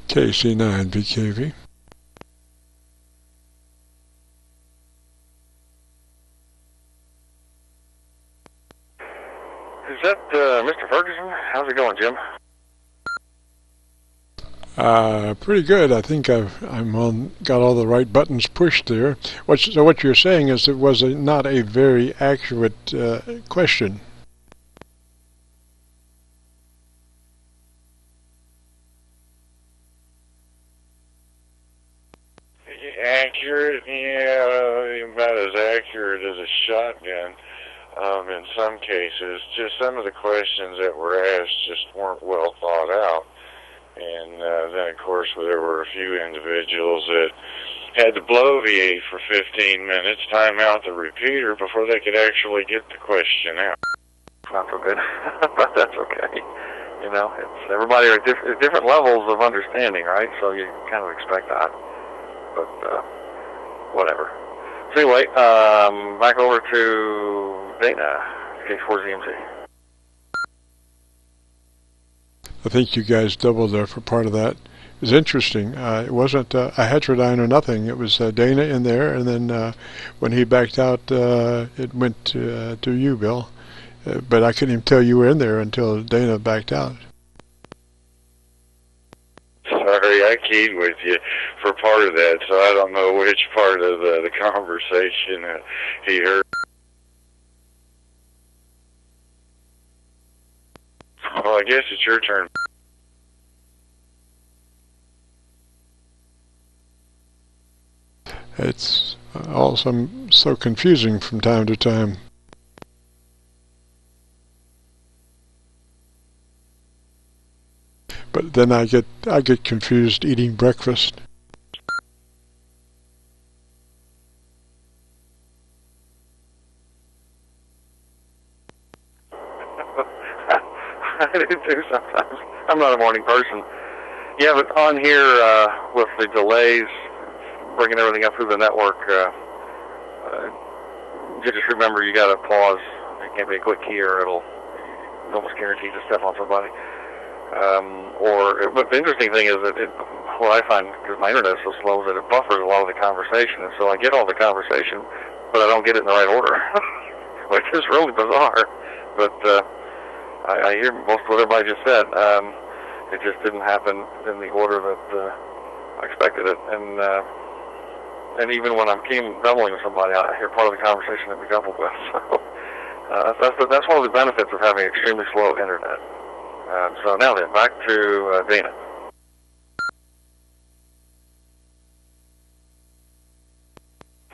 KC9VKV. Is that Mr. Ferguson? How's it going, Jim? Pretty good. I think got all the right buttons pushed there. So what you're saying is it was not a very accurate question. Accurate? Yeah, about as accurate as a shotgun. In some cases, just some of the questions that were asked just weren't well thought out. And then, of course, there were a few individuals that had to bloviate for 15 minutes, time out the repeater before they could actually get the question out. Not so good, but that's okay. You know, everybody are at different levels of understanding, right? So you kind of expect that. But whatever. So anyway, back over to Dana, KC4ZMZ. I think you guys doubled there for part of that. It was interesting. It wasn't a heterodyne or nothing. It was Dana in there, and then when he backed out, it went to you, Bill. But I couldn't even tell you were in there until Dana backed out. Sorry, I keyed with you for part of that, so I don't know which part of the conversation he heard. Well, I guess it's your turn. It's also so confusing from time to time. But then I get confused eating breakfast. I do too sometimes. I'm not a morning person. Yeah, but on here with the delays, bringing everything up through the network, you just remember you got to pause. It can't be a quick key, or it'll almost guarantee to step on somebody. But the interesting thing is that what I find, because my internet is so slow, that it buffers a lot of the conversation, and so I get all the conversation, but I don't get it in the right order, which is really bizarre. But I hear most of what everybody just said. It just didn't happen in the order that I expected it, and even when I'm doubling with somebody, I hear part of the conversation that we doubled with. So that's one of the benefits of having extremely slow internet. So now then, back to Dana.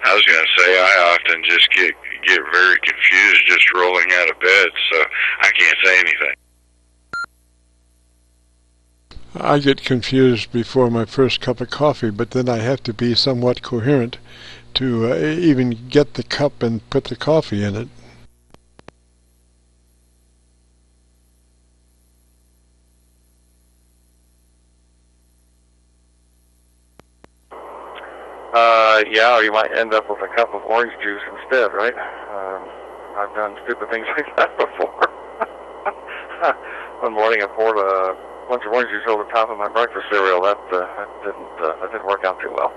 I was going to say, I often just get very confused just rolling out of bed, so I can't say anything. I get confused before my first cup of coffee, but then I have to be somewhat coherent to even get the cup and put the coffee in it. Yeah, or you might end up with a cup of orange juice instead, right? I've done stupid things like that before. One morning I poured a bunch of orange juice over the top of my breakfast cereal. That didn't work out too well.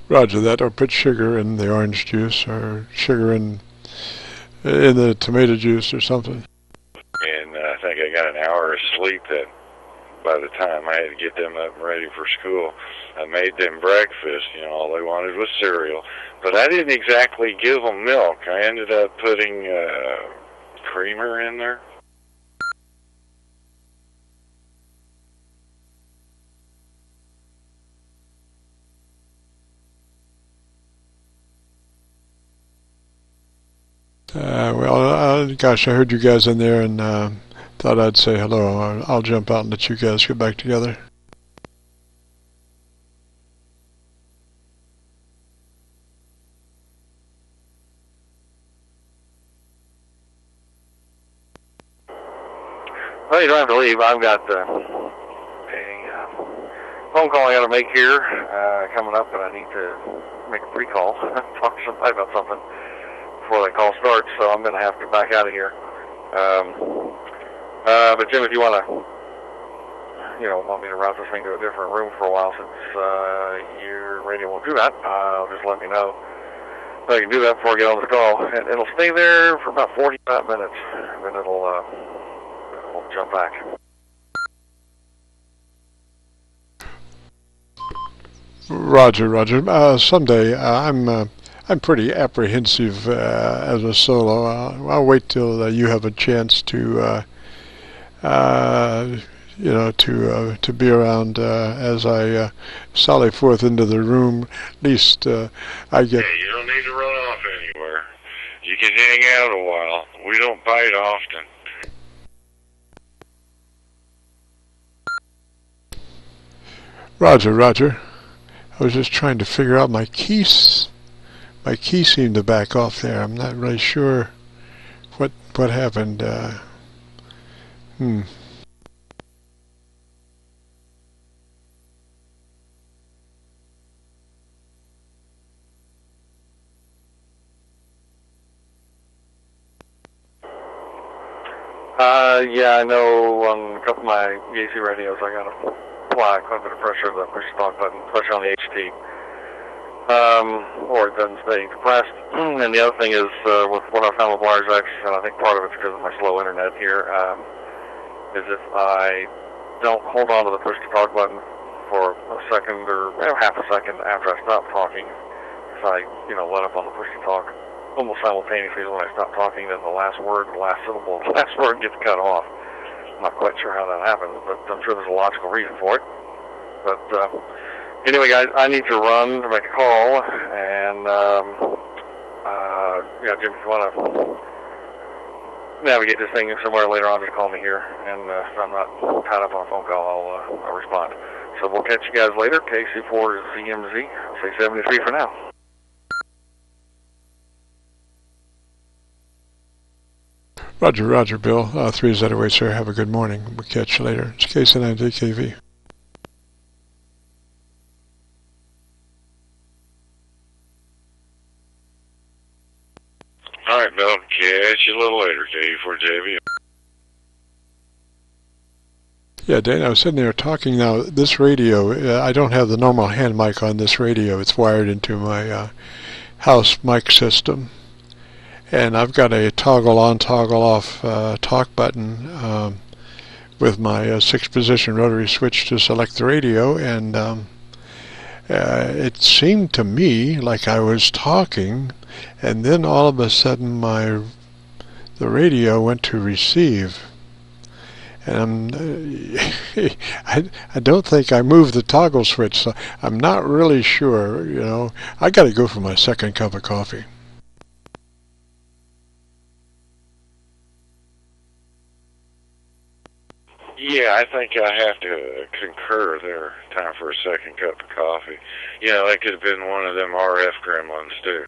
Roger that, or put sugar in the orange juice, or sugar in the tomato juice or something. And I think I got an hour of sleep that by the time I had to get them up and ready for school. I made them breakfast, you know, all they wanted was cereal. But I didn't exactly give them milk. I ended up putting creamer in there. Well, gosh, I heard you guys in there and thought I'd say hello. I'll jump out and let you guys get back together. Well, you don't have to leave. I've got a phone call I got to make here coming up, and I need to make a pre-call, talk to somebody about something before that call starts, so I'm going to have to back out of here. But Jim, if you want to, want me to route this thing to a different room for a while, since your radio won't do that, just let me know. So I can do that before I get on the call. And it'll stay there for about 45 minutes, and then it'll jump back. Roger. Someday I'm pretty apprehensive as a solo. I'll wait till you have a chance to to be around as I sally forth into the room. At least I get. Hey, you don't need to run off anywhere. You can hang out a while. We don't bite often. Roger. I was just trying to figure out my keys. My key seemed to back off there. I'm not really sure what happened. Yeah, I know on a couple of my YAESU radios I got to apply quite a bit of pressure to the push talk button, especially on the HT. Or it doesn't stay compressed. And the other thing is, with what I found with WiresX, and I think part of it's because of my slow internet here, is if I don't hold on to the push to talk button for a second or half a second after I stop talking, if I, let up on the push to talk almost simultaneously when I stop talking, then the last word, the last syllable, the last word gets cut off. I'm not quite sure how that happens, but I'm sure there's a logical reason for it. But anyway, guys, I need to run to make a call, and Jim, if you want to navigate this thing somewhere later on, just call me here, and if I'm not tied up on a phone call, I'll respond. So we'll catch you guys later. KC4ZMZ. I'll say 73 for now. Roger, Bill. 3Z sir. Have a good morning. We'll catch you later. It's KC9VKV. All right, Bill. Catch you a little later, KC4JV. Yeah, Dan, I was sitting there talking now. This radio, I don't have the normal hand mic on this radio. It's wired into my house mic system. And I've got a toggle on, toggle off talk button with my 6-position rotary switch to select the radio, and it seemed to me like I was talking, and then all of a sudden the radio went to receive. And I don't think I moved the toggle switch, so I'm not really sure. I got to go for my second cup of coffee. Yeah, I think I have to concur there. Time for a second cup of coffee. That could have been one of them RF gremlins, too.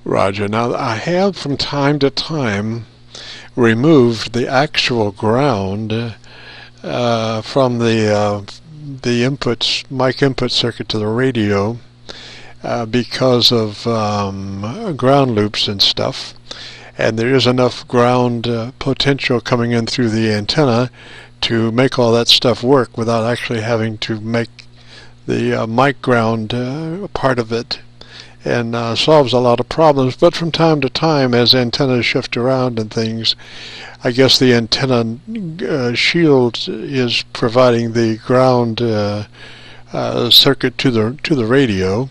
Roger. Now, I have from time to time removed the actual ground from the mic input circuit to the radio because of ground loops and stuff. And there is enough ground potential coming in through the antenna to make all that stuff work without actually having to make the mic ground part of it, and solves a lot of problems. But from time to time, as antennas shift around and things, I guess the antenna shield is providing the ground circuit to the radio.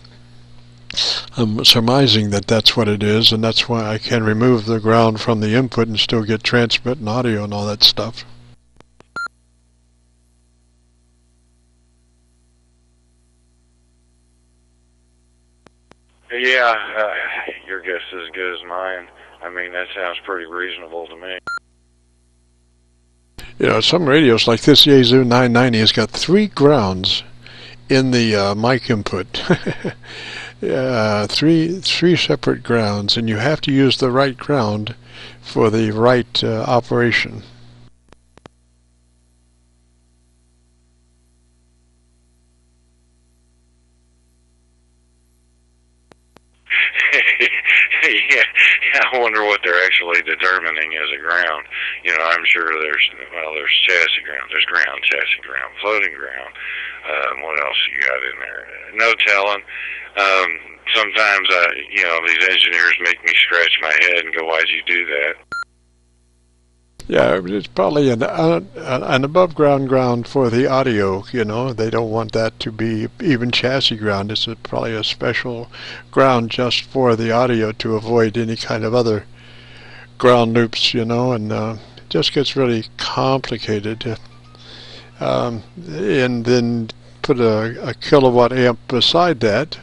I'm surmising that that's what it is, and that's why I can remove the ground from the input and still get transmit and audio and all that stuff. Yeah, your guess is as good as mine. I mean, that sounds pretty reasonable to me. Some radios like this YAESU 990 has got 3 grounds in the mic input. Three separate grounds, and you have to use the right ground for the right operation. Yeah, I wonder what they're actually actually determining as a ground. You know, I'm sure there's chassis ground, there's ground, chassis ground, floating ground. What else you got in there? No telling. Sometimes these engineers make me scratch my head and go, "Why'd you do that?" Yeah, it's probably an above ground for the audio. You know, they don't want that to be even chassis ground. It's probably a special ground just for the audio to avoid any kind of other ground loops. You know, and it just gets really complicated. And then put a kilowatt amp beside that,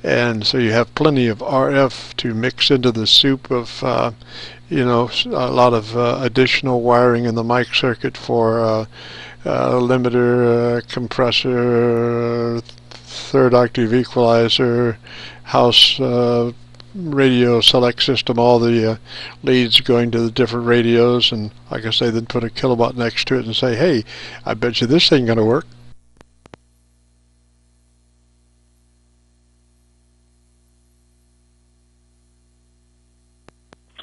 and so you have plenty of RF to mix into the soup of a lot of additional wiring in the mic circuit for limiter, compressor, third octave equalizer, house radio select system, all the leads going to the different radios, and like I say, then put a kilowatt next to it and say, hey, I bet you this ain't gonna work.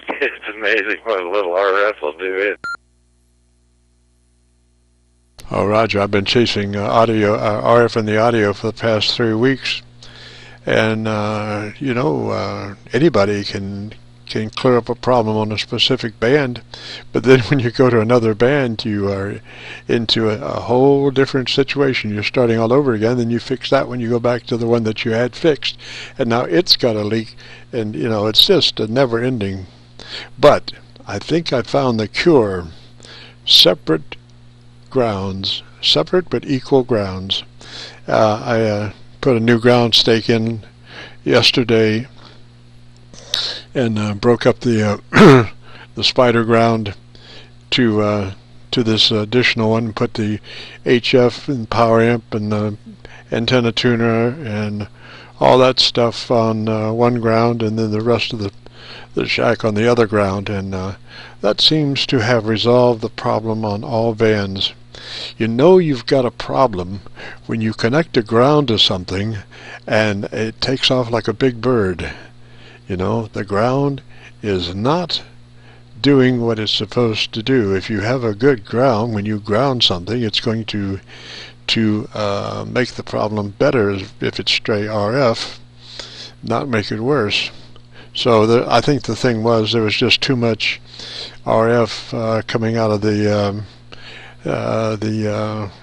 It's amazing what a little RF will do it. Oh, Roger, I've been chasing RF in the audio for the past 3 weeks, and anybody can clear up a problem on a specific band, but then when you go to another band, you are into a whole different situation. You're starting all over again, then you fix that when you go back to the one that you had fixed, and now it's got a leak, and it's just a never-ending. But I think I found the cure: separate grounds, separate but equal grounds. I put a new ground stake in yesterday and broke up the the spider ground to this additional one. Put the HF and power amp and the antenna tuner and all that stuff on one ground, and then the rest of the shack on the other ground, and that seems to have resolved the problem on all bands. You know you've got a problem when you connect a ground to something and it takes off like a big bird. The ground is not doing what it's supposed to do. If you have a good ground, when you ground something, it's going to make the problem better if it's stray RF, not make it worse. So I think the thing was there was just too much RF coming out of the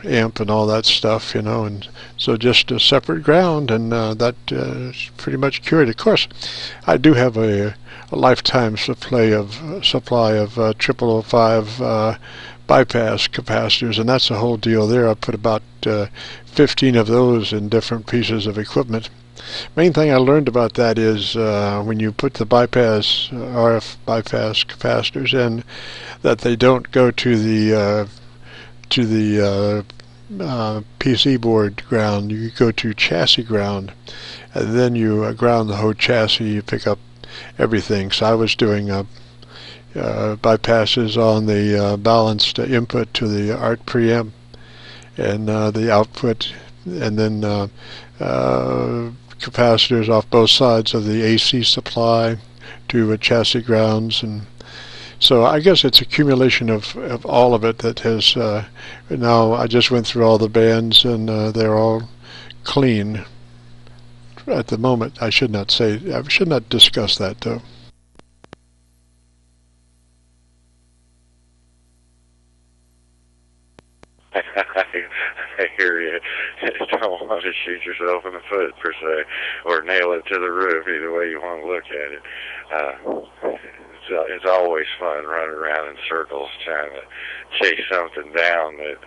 amp and all that stuff, and so just a separate ground, and that pretty much cured it. Of course, I do have a lifetime supply of 0005 bypass capacitors, and that's the whole deal there. I put about 15 of those in different pieces of equipment. Main thing I learned about that is when you put the RF bypass capacitors in, that they don't go to the PC board ground. You go to chassis ground, and then you ground the whole chassis. You pick up everything. So I was doing bypasses on the balanced input to the ART preamp and the output, and then capacitors off both sides of the AC supply to chassis grounds. And so I guess it's accumulation of all of it that has now I just went through all the bands, and they're all clean at the moment. I should not discuss that though. I hear you. Don't want to shoot yourself in the foot, per se, or nail it to the roof, either way you want to look at it. It's always fun running around in circles trying to chase something down that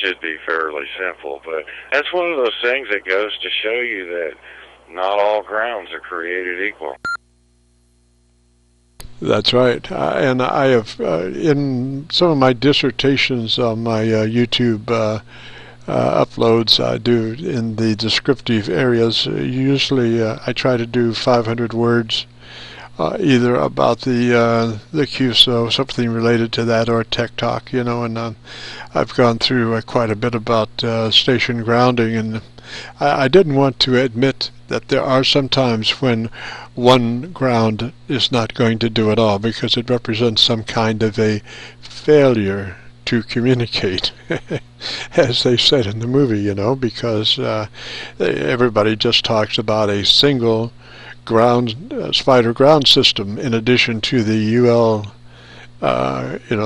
should be fairly simple. But that's one of those things that goes to show you that not all grounds are created equal. That's right, and I have in some of my dissertations on my YouTube uploads, I do in the descriptive areas. Usually, I try to do 500 words, either about the QSO, something related to that, or Tech Talk, and I've gone through quite a bit about station grounding, and I didn't want to admit that there are some times when one ground is not going to do at all because it represents some kind of a failure to communicate, as they said in the movie, you know, because everybody just talks about a single ground spider ground system in addition to the UL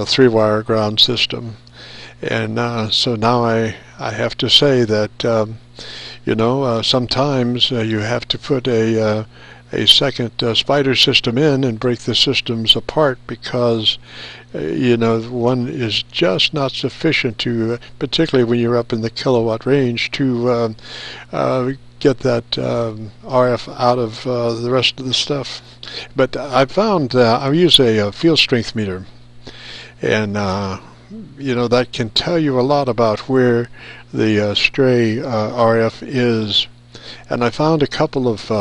three-wire ground system. And so now I have to say that sometimes you have to put a second spider system in and break the systems apart because one is just not sufficient to, particularly when you're up in the kilowatt range, to get that RF out of the rest of the stuff. But I found I use a field strength meter, and that can tell you a lot about where the stray RF is. And I found a couple of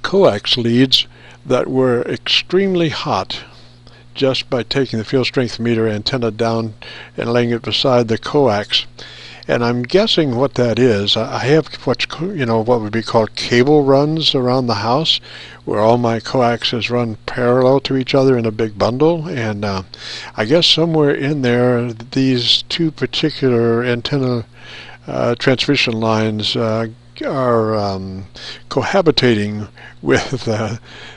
coax leads that were extremely hot just by taking the field strength meter antenna down and laying it beside the coax. And I'm guessing what that is. I have what would be called cable runs around the house, where all my coaxes run parallel to each other in a big bundle. And I guess somewhere in there, these two particular antenna transmission lines are cohabitating with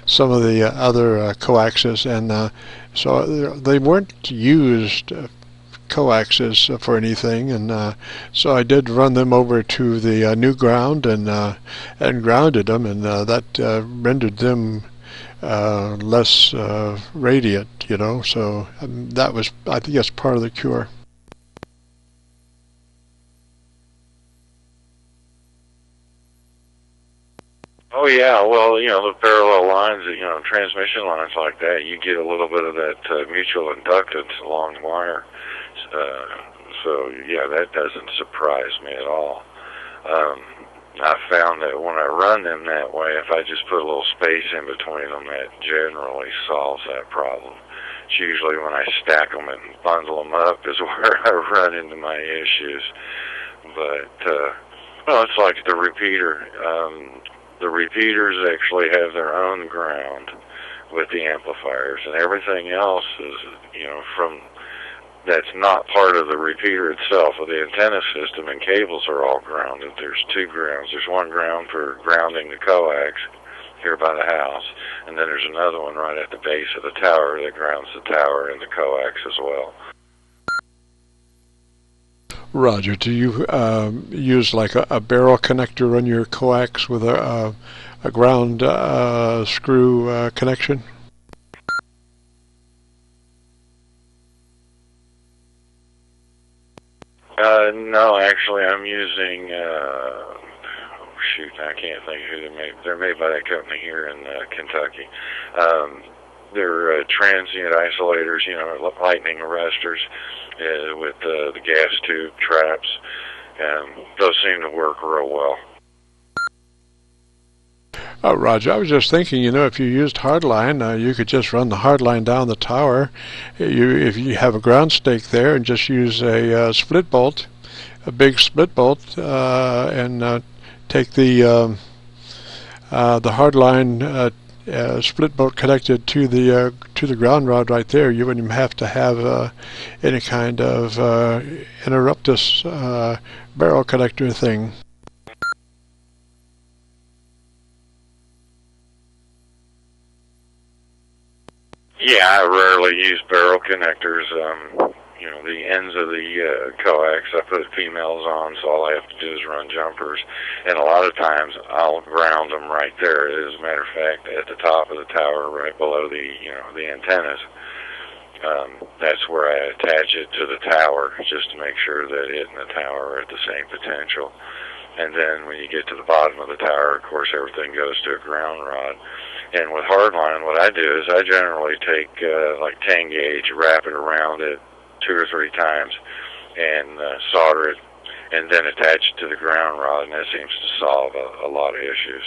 some of the other coaxes, and so they weren't used coaxes for anything, and so I did run them over to the new ground and grounded them, and that rendered them less radiant, so that was, I think that's part of the cure. Oh yeah, well, the parallel lines, transmission lines like that, you get a little bit of that mutual inductance along the wire. So yeah, that doesn't surprise me at all. I found that when I run them that way, if I just put a little space in between them, that generally solves that problem. It's usually when I stack them and bundle them up is where I run into my issues. But it's like the repeater. The repeaters actually have their own ground with the amplifiers, and everything else is, from that's not part of the repeater itself. Well, the antenna system and cables are all grounded. There's two grounds. There's one ground for grounding the coax here by the house, and then there's another one right at the base of the tower that grounds the tower and the coax as well. Roger, do you use like a barrel connector on your coax with a ground screw connection? No, actually, I'm using, I can't think who they're made. They're made by that company here in Kentucky. They're transient isolators, lightning arresters with the gas tube traps, and those seem to work real well. Oh, Roger, I was just thinking, if you used hardline, you could just run the hardline down the tower. If you have a ground stake there, and just use a split bolt, a big split bolt, and take the hardline split bolt connected to the ground rod right there. You wouldn't even have to have any kind of interruptus barrel connector thing. Yeah, I rarely use barrel connectors. The ends of the coax, I put females on, so all I have to do is run jumpers. And a lot of times I'll ground them right there. As a matter of fact, at the top of the tower, right below the antennas. That's where I attach it to the tower, just to make sure that it and the tower are at the same potential. And then when you get to the bottom of the tower, of course, everything goes to a ground rod. And with hardline, what I do is I generally take like 10 gauge, wrap it around it 2 or 3 times, and solder it, and then attach it to the ground rod, and that seems to solve a lot of issues.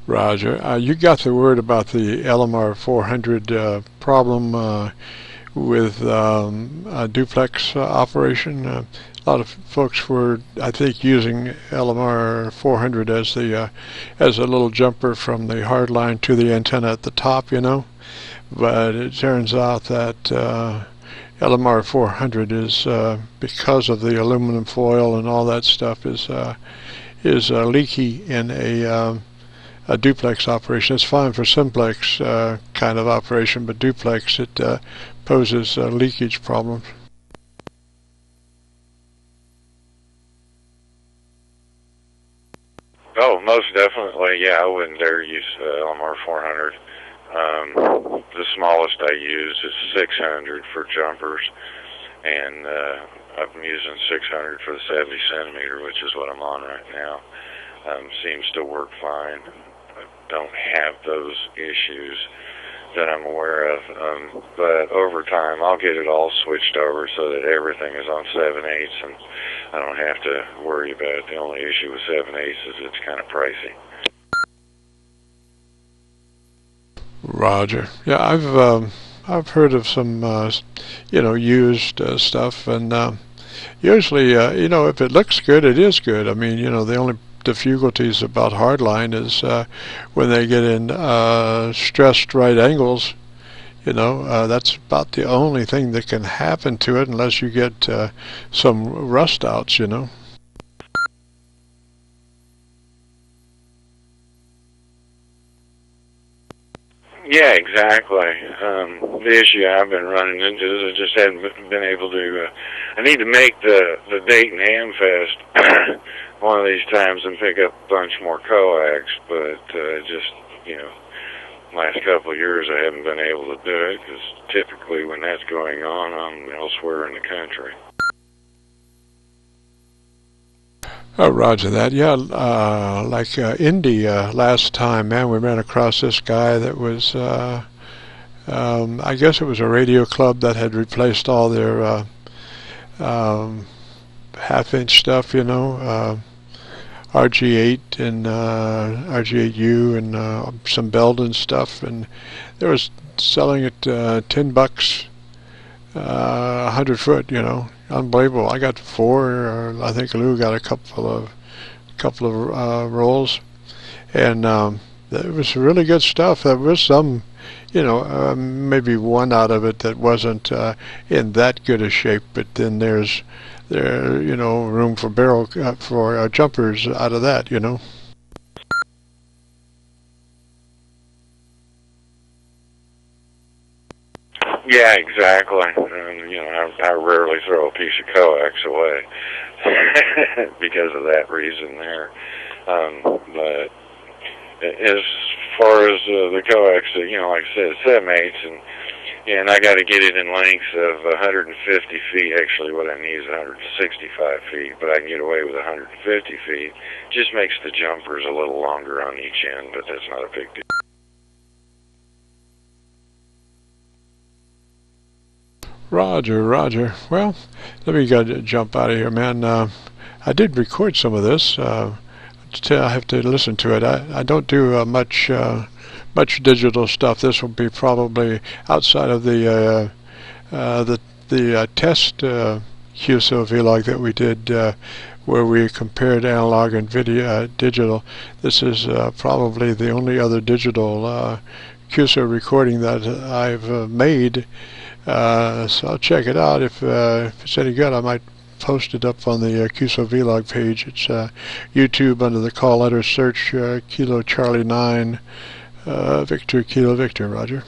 Roger, you got the word about the LMR 400 problem with a duplex operation. A lot of folks were, I think, using LMR 400 as the as a little jumper from the hard line to the antenna at the top, you know. But it turns out that LMR 400 is because of the aluminum foil and all that stuff is leaky in a duplex operation. It's fine for simplex kind of operation, but duplex it poses leakage problems. Oh, most definitely. Yeah, I wouldn't dare use LMR 400. The smallest I use is 600 for jumpers, and I'm using 600 for the 70 centimeter, which is what I'm on right now. Seems to work fine. I don't have those issues that I'm aware of, but over time I'll get it all switched over so that everything is on 7/8, and I don't have to worry about it. The only issue with 7/8 is it's kind of pricey. Roger. Yeah, I've heard of some you know, used stuff, and usually you know, if it looks good, it is good. I mean, you know, the only difficulties about hardline is when they get in stressed right angles. You know, that's about the only thing that can happen to it, unless you get some rust outs, you know. Yeah, exactly. The issue I've been running into is I just haven't been able to. I need to make the Dayton Hamfest one of these times and pick up a bunch more coax, but just, you know, last couple of years I haven't been able to do it, because typically when that's going on, I'm elsewhere in the country. Oh, roger that. Yeah, like Indy last time, man, we ran across this guy that was, I guess it was a radio club that had replaced all their half-inch stuff, you know, RG8 and RG8U and some Belden stuff, and they was selling it $10, 100 foot, you know. Unbelievable. I got 4. I think Lou got a couple of rolls, and it was really good stuff. There was some, you know, maybe one out of it that wasn't in that good a shape, but then there's you know, room for barrel for jumpers out of that, you know. Yeah, exactly. You know, I rarely throw a piece of coax away because of that reason there. But as far as the coax, you know, like I said, 7/8, and I got to get it in lengths of 150 feet. Actually, what I need is 165 feet, but I can get away with 150 feet. Just makes the jumpers a little longer on each end, but that's not a big deal. Roger, roger. Well, let me jump out of here, man. I did record some of this. I have to listen to it. I don't do much digital stuff. This will be probably outside of the test QSO-VLOG that we did, where we compared analog and video digital. This is probably the only other digital QSO recording that I've made. So I'll check it out. If it's any good, I might post it up on the QSO-VLOG page. It's YouTube under the call letter search Kilo Charlie 9 Victor Kilo Victor. Roger.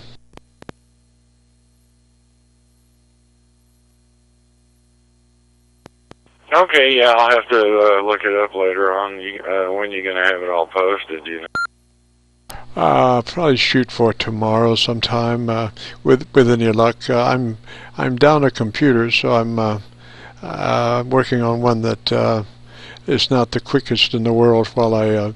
Okay, yeah, I'll have to look it up later on. When you gonna have it all posted, do you know? Probably shoot for tomorrow sometime. With any luck, I'm down a computer, so I'm working on one that is not the quickest in the world. While I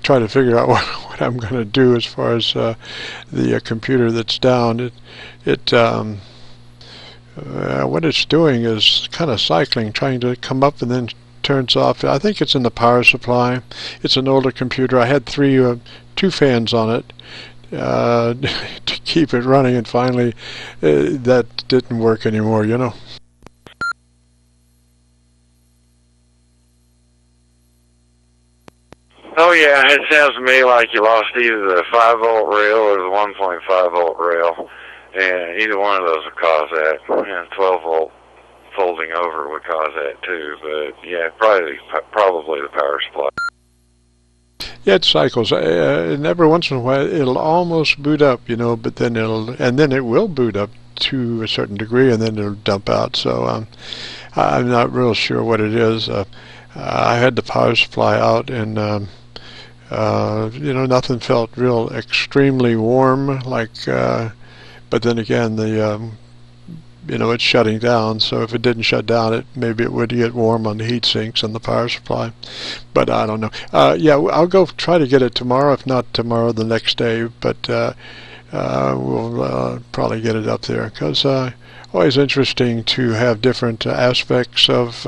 try to figure out what I'm going to do as far as the computer that's down. What it's doing is kind of cycling, trying to come up and then turns off. I think it's in the power supply. It's an older computer. I had two fans on it, to keep it running, and finally that didn't work anymore, you know. Oh yeah, it sounds to me like you lost either the 5-volt rail or the 1.5-volt rail, and either one of those would cause that. And 12-volt folding over would cause that too, but yeah, probably the power supply. Yeah, it cycles, and every once in a while it'll almost boot up, you know, but then it will boot up to a certain degree, and then it'll dump out. So I'm not real sure what it is. I had the power supply out, and you know, nothing felt real extremely warm, like, but then again, you know, it's shutting down, so if it didn't shut down, maybe it would get warm on the heat sinks and the power supply, but I don't know. Yeah, I'll go try to get it tomorrow, if not tomorrow, the next day, but we'll probably get it up there, because always interesting to have different aspects of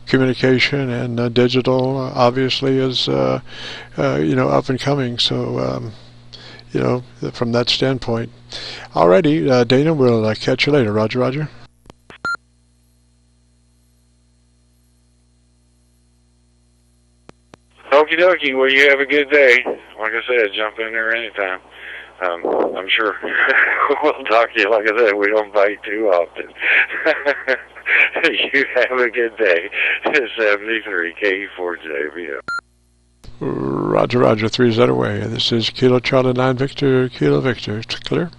communication, and digital obviously is you know, up and coming, so you know, from that standpoint. Alrighty, Dana, we'll catch you later. Roger, roger. Okie dokie, well, you have a good day. Like I said, jump in there anytime. I'm sure we'll talk to you. Like I said, we don't bite too often. You have a good day. 73 KC4ZMZ. Roger, roger, 3Z away. This is Kilo Charlie 9 Victor, Kilo Victor. Clear?